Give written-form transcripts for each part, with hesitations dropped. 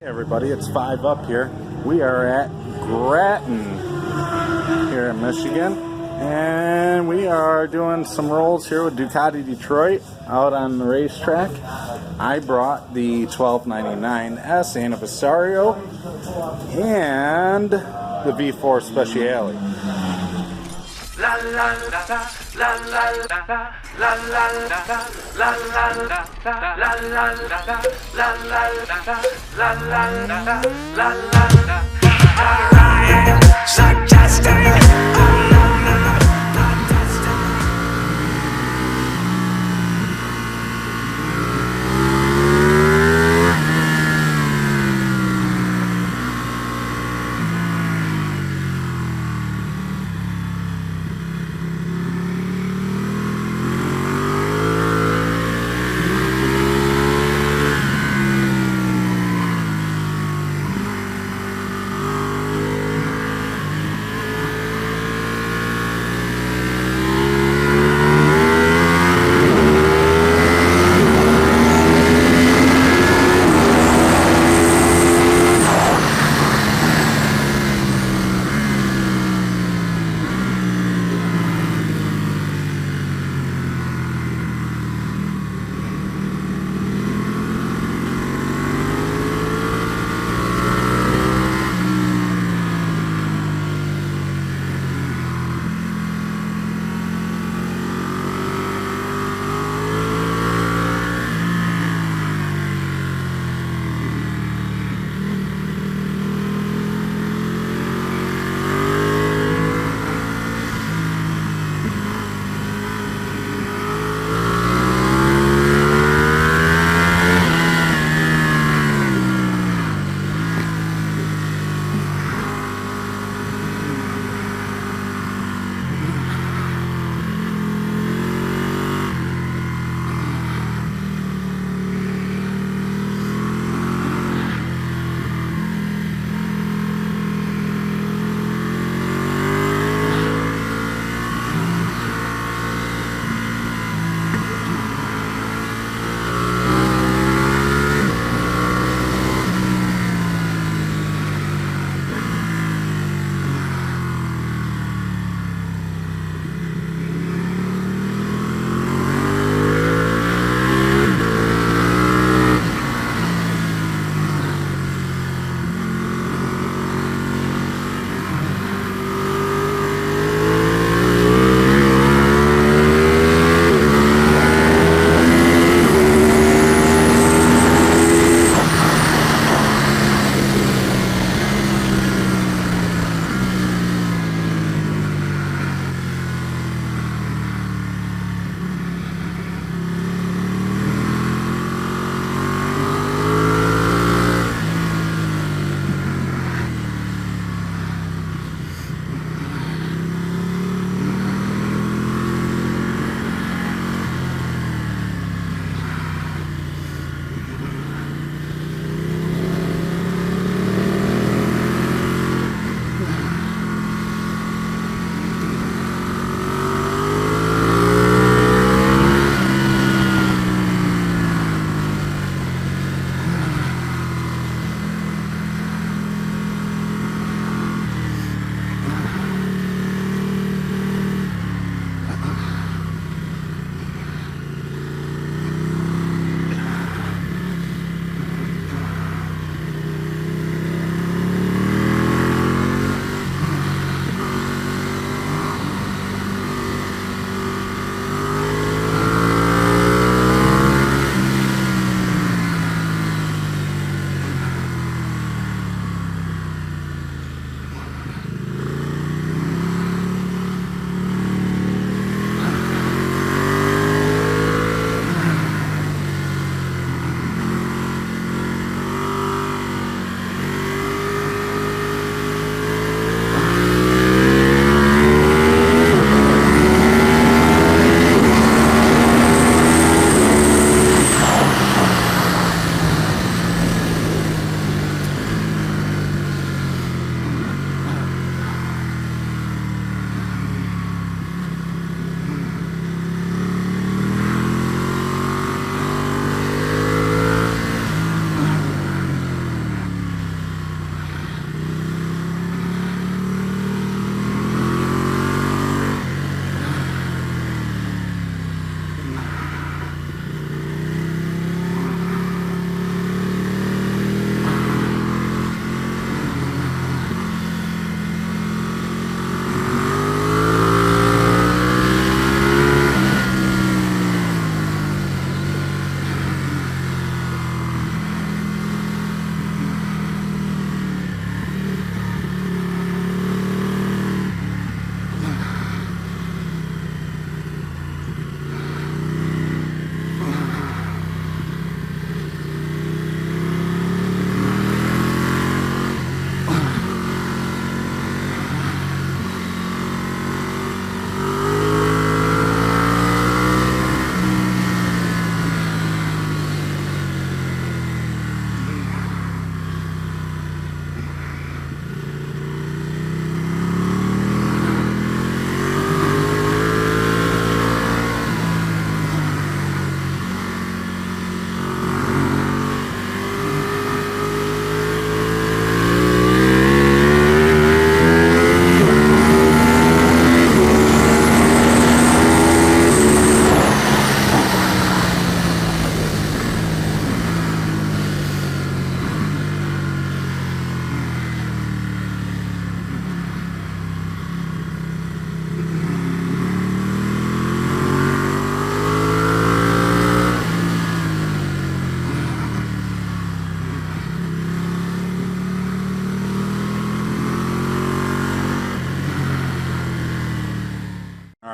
Hey everybody, it's 5 Up here. We are at Grattan here in Michigan, and we are doing some rolls here with Ducati Detroit out on the racetrack. I brought the 1299S Anniversario and the V4 Speciale. La la la la la la la la la la la la la la la la la suggesting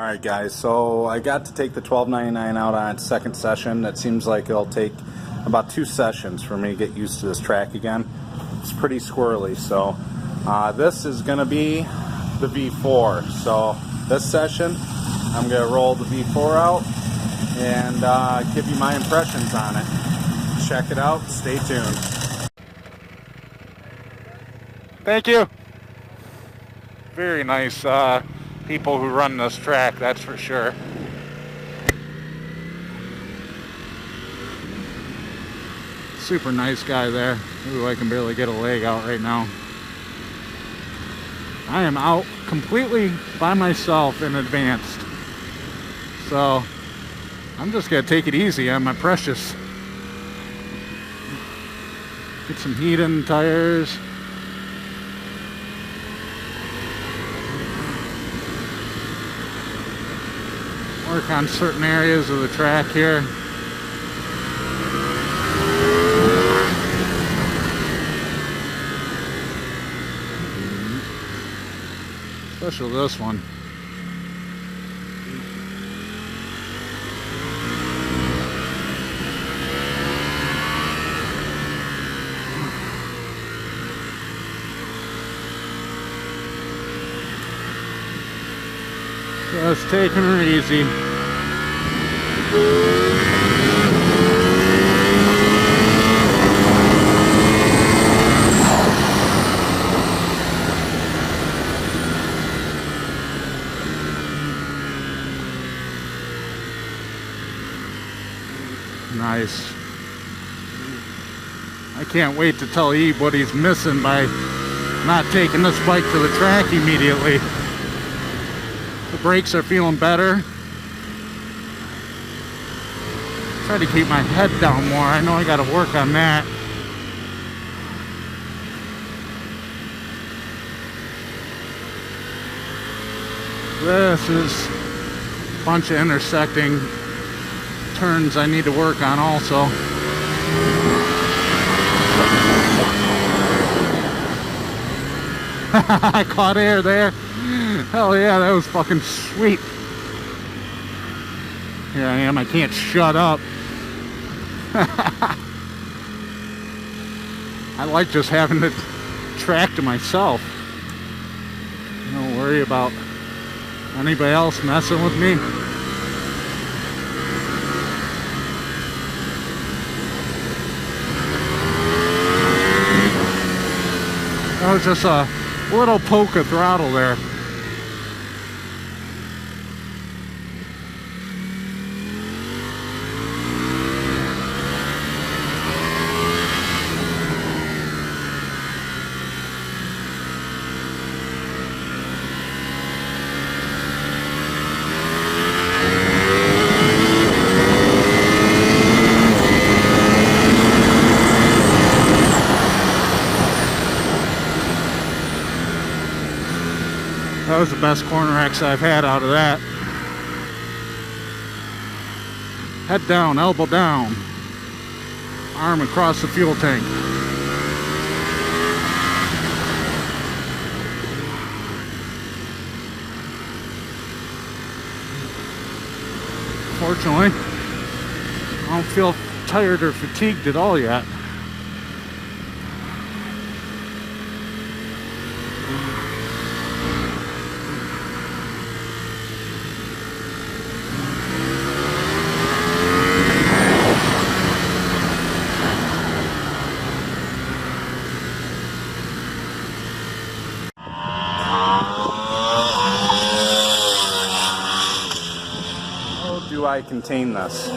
Alright guys, so I got to take the $12.99 out on its second session. It seems like it'll take about 2 sessions for me to get used to this track again. It's pretty squirrely, so this is going to be the V4. So this session, I'm going to roll the V4 out and give you my impressions on it. Check it out, stay tuned. Thank you. Very nice people who run this track, that's for sure. Super nice guy there. Ooh, I can barely get a leg out right now. I am out completely by myself in advanced. So I'm just gonna take it easy on my precious. Get some heat in the tires. Work on certain areas of the track here. Especially this one. Just taking her easy. Nice. I can't wait to tell Ebe what he's missing by not taking this bike to the track immediately. The brakes are feeling better. Try to keep my head down more. I know I got to work on that. This is a bunch of intersecting turns I need to work on also. I caught air there. Hell yeah, that was fucking sweet. Here I am, I can't shut up. I like just having the track to myself. Don't worry about anybody else messing with me. That was just a little poke of throttle there. That was the best corner X I've had out of that. Head down, elbow down. Arm across the fuel tank. Fortunately, I don't feel tired or fatigued at all yet. I contain this.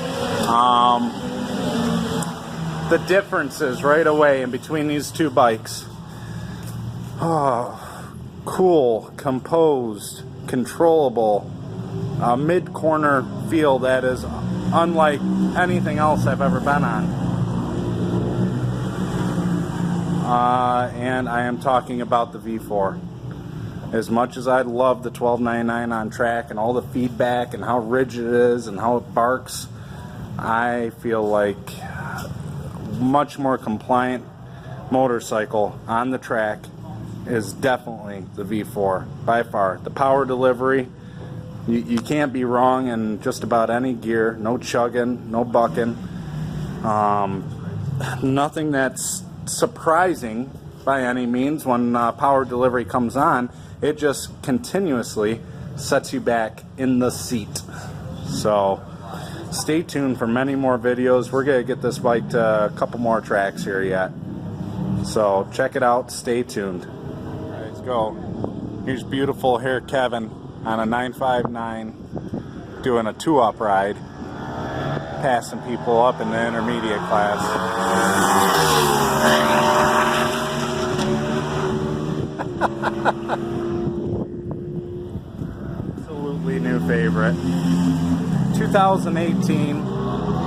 The differences right away in between these two bikes. Oh, cool, composed, controllable, mid-corner feel that is unlike anything else I've ever been on. And I am talking about the V4. As much as I love the $12.99 on track and all the feedback and how rigid it is and how it barks, I feel like much more compliant motorcycle on the track is definitely the V4 by far. The power delivery, You can't be wrong in just about any gear. No chugging, no bucking. Nothing that's surprising by any means when power delivery comes on. It just continuously sets you back in the seat. So stay tuned for many more videos. We're going to get this bike to a couple more tracks here yet. So check it out. Stay tuned. Let's go. Here's beautiful here Kevin on a 959 doing a 2-up ride, passing people up in the intermediate class. Absolutely new favorite. 2018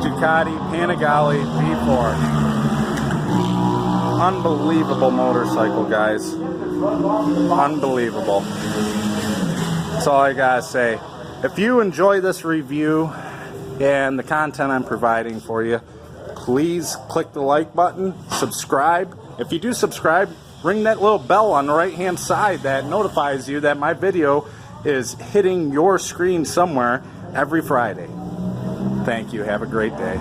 Ducati Panigale V4. Unbelievable motorcycle, guys. Unbelievable. That's all I gotta say. If you enjoy this review and the content I'm providing for you, please click the like button, subscribe. If you do subscribe, ring that little bell on the right hand side that notifies you that my video is hitting your screen somewhere every Friday. Thank you. Have a great day.